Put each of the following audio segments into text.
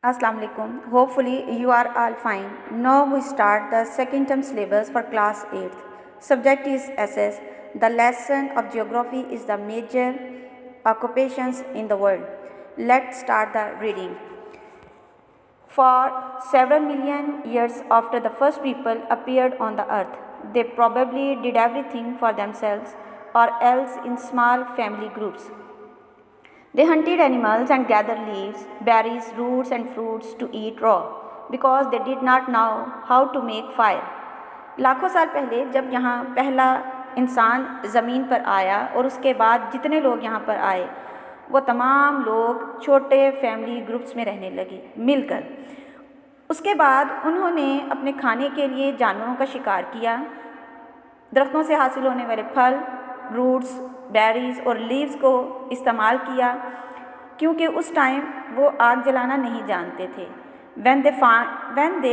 Assalamu alaikum. Hopefully you are all fine. Now we start the second term syllabus for class 8th. Subject is SS. The lesson of geography is the major occupations in the world. Let's start the reading. For several million years after the first people appeared on the earth, they probably did everything for themselves or else in small family groups. They hunted animals and gathered leaves, berries, roots, and fruits to eat raw because they did not know how to make fire. लाखों साल पहले जब यहाँ पहला इंसान ज़मीन पर आया और उसके बाद जितने लोग यहाँ पर आए वो तमाम लोग छोटे फैमिली ग्रुप्स में रहने लगे मिलकर। उसके बाद उन्होंने अपने खाने के लिए जानवरों का शिकार किया, दरख्तों से हासिल होने वाले फल, रूट्स, बेरीज और लीव्स को इस्तेमाल किया क्योंकि उस टाइम वो आग जलाना नहीं जानते थे। When they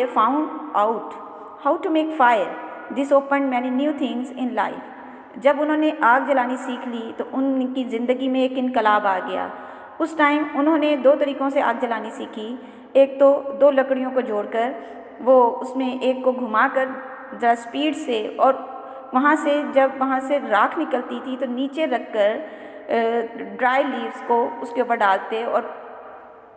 found out how to make fire, this opened many new things in life. जब उन्होंने आग जलानी सीख ली तो उनकी ज़िंदगी में एक इनकलाब आ गया। उस टाइम उन्होंने दो तरीक़ों से आग जलानी सीखी। एक तो दो लकड़ियों को जोड़कर वो उसमें एक को घुमाकर ज़रा स्पीड से और जब वहाँ से राख निकलती थी तो नीचे रखकर ड्राई लीव्स को उसके ऊपर डालते और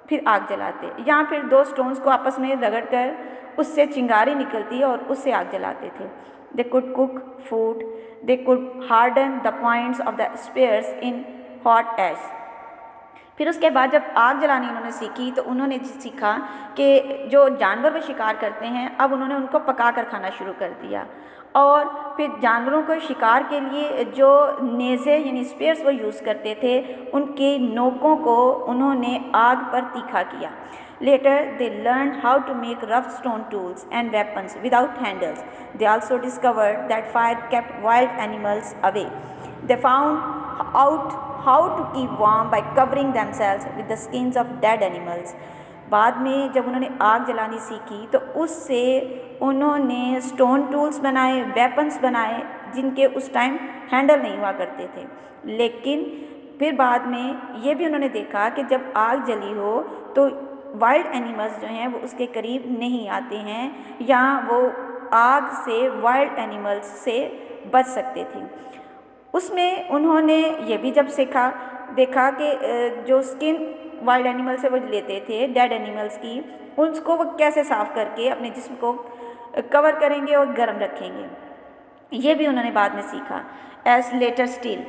फिर आग जलाते, या फिर दो स्टोन्स को आपस में रगड़कर उससे चिंगारी निकलती और उससे आग जलाते थे। They could cook food, they could harden the points of the spears in hot ash. फिर उसके बाद जब आग जलानी उन्होंने सीखी तो उन्होंने सीखा कि जो जानवर वे शिकार करते हैं अब उन्होंने उनको पका कर खाना शुरू कर दिया। और फिर जानवरों को शिकार के लिए जो नेज़े यानी स्पेयर्स वो यूज़ करते थे उनके नोकों को उन्होंने आग पर तीखा किया। Later they learn how to make rough stone tools and weapons without handles. They also discovered that fire kept wild animals away. They found out how to keep warm by covering themselves with the skins of dead animals. बाद में जब उन्होंने आग जलानी सीखी तो उससे उन्होंने stone tools बनाए, वेपन्स बनाए जिनके उस टाइम हैंडल नहीं हुआ करते थे। लेकिन फिर बाद में ये भी उन्होंने देखा कि जब आग जली हो तो वाइल्ड एनिमल्स जो हैं वो उसके करीब नहीं आते हैं या वो आग से वाइल्ड एनिमल्स से बच सकते थे। उसमें उन्होंने ये भी जब देखा कि जो स्किन वाइल्ड एनिमल से वो लेते थे डेड एनिमल्स की, उसको वो कैसे साफ़ करके अपने जिस्म को कवर करेंगे और गर्म रखेंगे, ये भी उन्होंने बाद में सीखा। As later still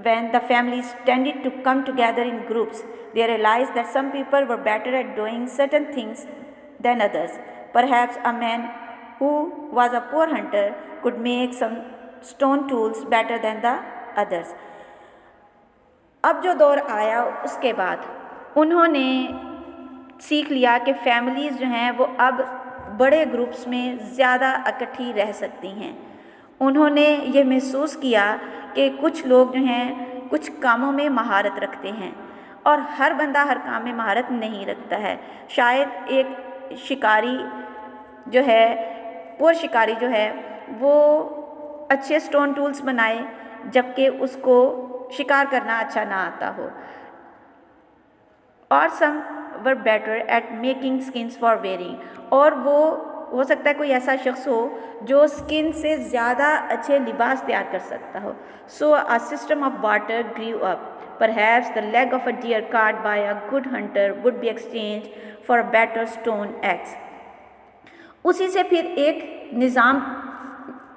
when the families tended to come together in groups, they realized that some people were better at doing certain things than others. Perhaps a man who was a poor hunter could make some stone tools better than the others. अब जो दौर आया उसके बाद उन्होंने सीख लिया कि फैमिलीज़ जो हैं वो अब बड़े ग्रुप्स में ज़्यादा इकट्ठी रह सकती हैं। उन्होंने ये महसूस किया कि कुछ लोग जो हैं कुछ कामों में महारत रखते हैं और हर बंदा हर काम में महारत नहीं रखता है। शायद एक शिकारी जो है, पुअर शिकारी जो है, वो अच्छे स्टोन टूल्स बनाए जबकि उसको शिकार करना अच्छा ना आता हो। और some were better at making skins for wearing, और वो हो सकता है कोई ऐसा शख्स हो जो स्किन से ज़्यादा अच्छे लिबास तैयार कर सकता हो। So a system of barter grew up. Perhaps the leg of a deer caught by a good hunter would be exchange for a better stone axe. उसी से फिर एक निज़ाम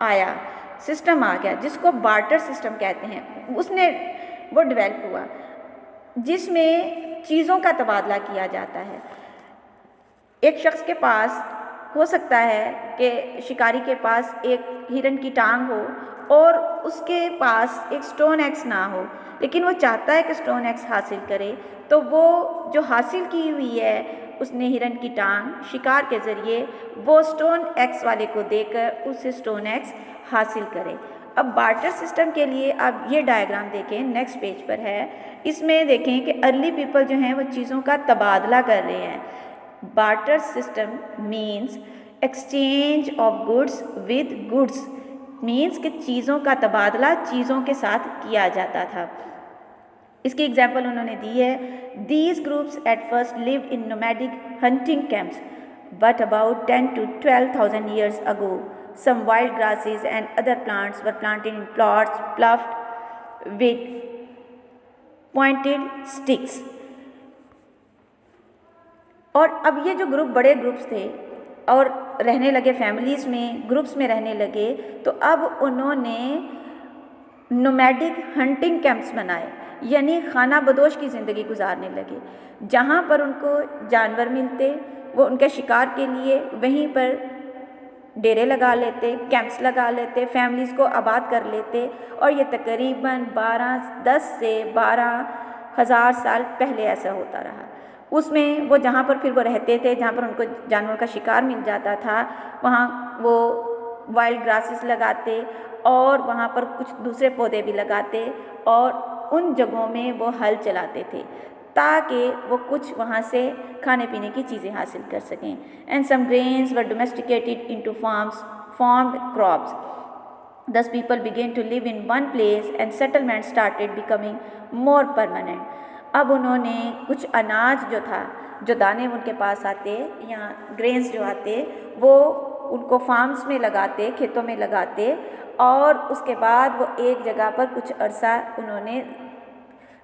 आया, सिस्टम आ गया जिसको बार्टर सिस्टम कहते हैं। उसने वो डेवलप हुआ जिसमें चीज़ों का तबादला किया जाता है। एक शख्स के पास हो सकता है कि शिकारी के पास एक हिरन की टांग हो और उसके पास एक स्टोन एक्स ना हो, लेकिन वो चाहता है कि स्टोन एक्स हासिल करे, तो वो जो हासिल की हुई है उसने हिरन की टांग शिकार के ज़रिए वो स्टोन एक्स वाले को देकर उससे स्टोन एक्स हासिल करे। अब बार्टर सिस्टम के लिए आप ये डायग्राम देखें, नेक्स्ट पेज पर है। इसमें देखें कि अर्ली पीपल जो हैं वो चीज़ों का तबादला कर रहे हैं। Barter system means exchange of goods with goods, means कि चीज़ों का तबादला चीज़ों के साथ किया जाता था। इसकी एग्जाम्पल उन्होंने दी है, these groups at first lived in nomadic hunting camps, but about 10 to 12,000 years ago some wild grasses and other plants were planted in plots ploughed with pointed sticks. और अब ये जो बड़े ग्रुप्स थे और रहने लगे फैमिलीज़ में, ग्रुप्स में रहने लगे, तो अब उन्होंने नोमैडिक हंटिंग कैंप्स बनाए, यानी खाना बदोश की ज़िंदगी गुजारने लगे, जहाँ पर उनको जानवर मिलते, वो उनके शिकार के लिए वहीं पर डेरे लगा लेते, कैंप्स लगा लेते, फैमिलीज़ को आबाद कर लेते। और ये तकरीबन 10 से 12,000 साल पहले ऐसा होता रहा। उसमें वो जहाँ पर फिर वो रहते थे, जहाँ पर उनको जानवरों का शिकार मिल जाता था, वहाँ वो वाइल्ड ग्रासेस लगाते और वहाँ पर कुछ दूसरे पौधे भी लगाते और उन जगहों में वो हल चलाते थे ताकि वो कुछ वहाँ से खाने पीने की चीज़ें हासिल कर सकें। And some grains were domesticated into farms formed crops, thus people began to live in one place and settlement started becoming more permanent. अब उन्होंने कुछ अनाज जो था, जो दाने उनके पास आते या ग्रेन्स जो आते, वो उनको फार्म्स में लगाते, खेतों में लगाते और उसके बाद वो एक जगह पर कुछ अरसा उन्होंने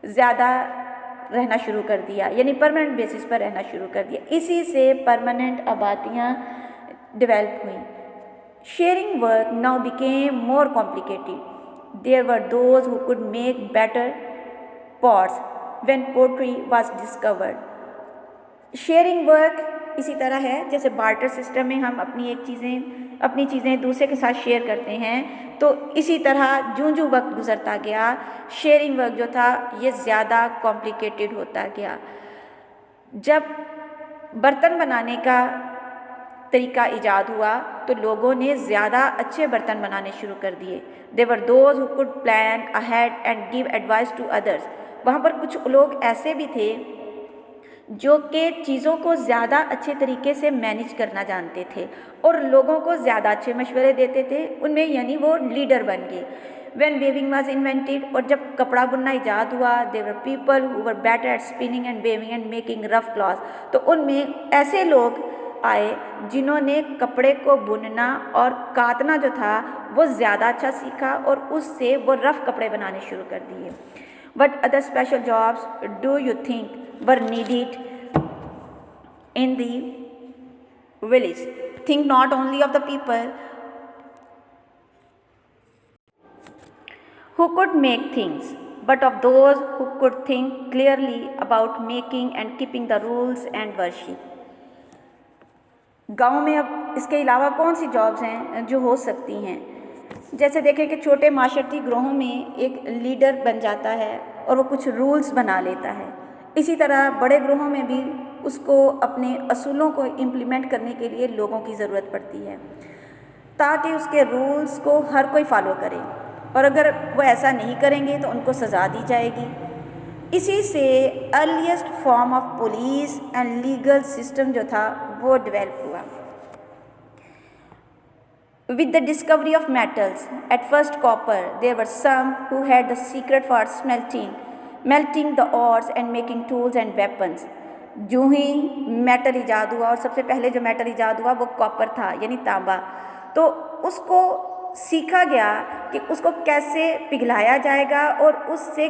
ज़्यादा रहना शुरू कर दिया, यानी परमानेंट बेसिस पर रहना शुरू कर दिया। इसी से परमानेंट आबादियाँ डेवलप हुई। Sharing work now became more complicated. There were those who could make better pots when pottery was discovered. Sharing work इसी तरह है जैसे बार्टर सिस्टम में हम अपनी चीज़ें दूसरे के साथ शेयर करते हैं, तो इसी तरह जो वक्त गुजरता गया, शेयरिंग वर्क जो था ये ज़्यादा कॉम्प्लिकेटेड होता गया। जब बर्तन बनाने का तरीका ईजाद हुआ तो लोगों ने ज़्यादा अच्छे बर्तन बनाने शुरू कर दिए। There were those who could plan ahead and give advice to others. वहाँ पर कुछ लोग ऐसे भी थे जो कि चीज़ों को ज़्यादा अच्छे तरीके से मैनेज करना जानते थे और लोगों को ज़्यादा अच्छे मशवरे देते थे, उनमें यानी वो लीडर बन गए। When weaving was invented, और जब कपड़ा बुनना ईजाद हुआ, there were people who were better at spinning and weaving and making rough cloths. तो उनमें ऐसे लोग आए जिन्होंने कपड़े को बुनना और काटना जो था वो ज़्यादा अच्छा सीखा और उससे वो रफ़ कपड़े बनाने शुरू कर दिए। What other special jobs do you think were needed in the village? Think not only of the people who could make things, but of those who could think clearly about making and keeping the rules and worship. गाँव में अब इसके अलावा कौन सी jobs हैं जो हो सकती हैं? जैसे देखें कि छोटे माशरती ग्रोहों में एक लीडर बन जाता है और वो कुछ रूल्स बना लेता है। इसी तरह बड़े ग्रोहों में भी उसको अपने असूलों को इम्प्लीमेंट करने के लिए लोगों की ज़रूरत पड़ती है ताकि उसके रूल्स को हर कोई फॉलो करे, और अगर वो ऐसा नहीं करेंगे तो उनको सज़ा दी जाएगी। इसी से earliest form of police and legal system जो था वो डेवलप हुआ। With the discovery of metals, at first copper, there were some who had the secret for melting the ores and making tools and weapons. जो ही metal ईजाद हुआ, और सबसे पहले जो मेटल ईजाद हुआ वो कॉपर था यानी तांबा, तो उसको सीखा गया कि उसको कैसे पिघलाया जाएगा और उससे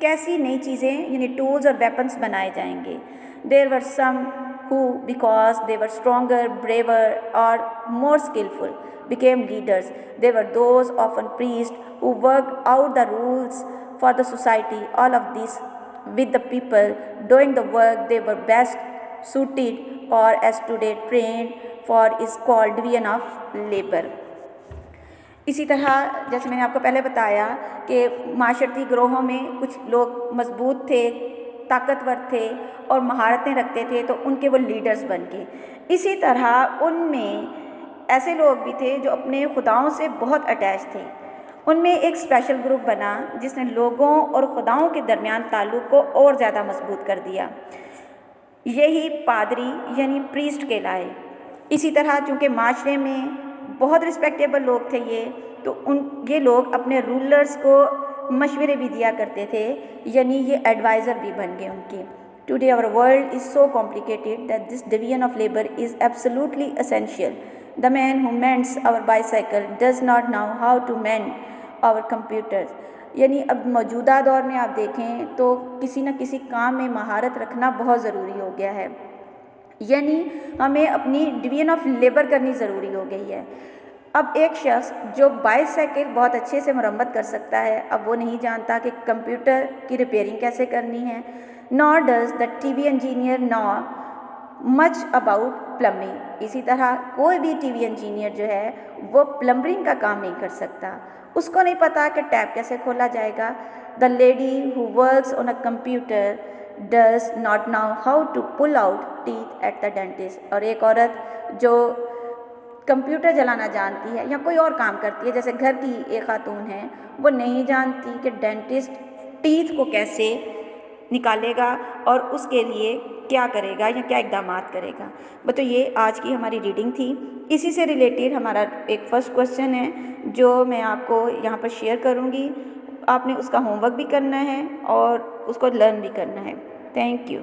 कैसी नई चीज़ें यानी टूल्स और वेपन्स बनाए जाएंगे। There were some who, because they were stronger, braver or more skillful, became leaders. There were those, often priests, who worked out the rules for the society. All of this with the people doing the work they were best suited, or as today trained for, is called division of labor. इसी तरह जैसे मैंने आपको पहले बताया कि माशरती ग्रोहों में कुछ लोग मजबूत थे, ताकतवर थे और महारतें रखते थे, तो उनके वो लीडर्स बन गए। इसी तरह उनमें ऐसे लोग भी थे जो अपने खुदाओं से बहुत अटैच थे। उनमें एक स्पेशल ग्रुप बना जिसने लोगों और खुदाओं के दरमियान ताल्लुक़ को और ज़्यादा मजबूत कर दिया। यही पादरी यानी प्रीस्ट कहलाए। इसी तरह चूँकि माशरे में बहुत रिस्पेक्टेबल लोग थे ये, तो ये लोग अपने रूलर्स को मशवरे भी दिया करते थे, यानी ये एडवाइज़र भी बन गए उनके। Today our world is so complicated that this division of labour is absolutely essential. The man who mends our bicycle does not know how to mend our computers. यानी अब मौजूदा दौर में आप देखें तो किसी न किसी काम में महारत रखना बहुत ज़रूरी हो गया है, यानी हमें अपनी डिवीजन ऑफ लेबर करनी ज़रूरी हो गई है। अब एक शख्स जो बाईसाइकिल बहुत अच्छे से मरम्मत कर सकता है, अब वो नहीं जानता कि कंप्यूटर की रिपेयरिंग कैसे करनी है। Nor does the TV engineer know much about plumbing. इसी तरह कोई भी टीवी इंजीनियर जो है वो प्लम्बिंग का काम नहीं कर सकता, उसको नहीं पता कि टैप कैसे खोला जाएगा। The lady who works on a computer does not know how to pull out teeth at the dentist. और एक औरत जो कंप्यूटर चलाना जानती है या कोई और काम करती है, जैसे घर की एक खातून है, वो नहीं जानती कि डेंटिस्ट टीथ को कैसे निकालेगा और उसके लिए क्या करेगा या क्या इकदाम करेगा। तो ये आज की हमारी रीडिंग थी। इसी से रिलेटेड हमारा एक फर्स्ट क्वेश्चन है जो मैं आपको यहाँ पर शेयर करूँगी। आपने उसका होमवर्क भी करना है और उसको लर्न भी करना है। Thank you.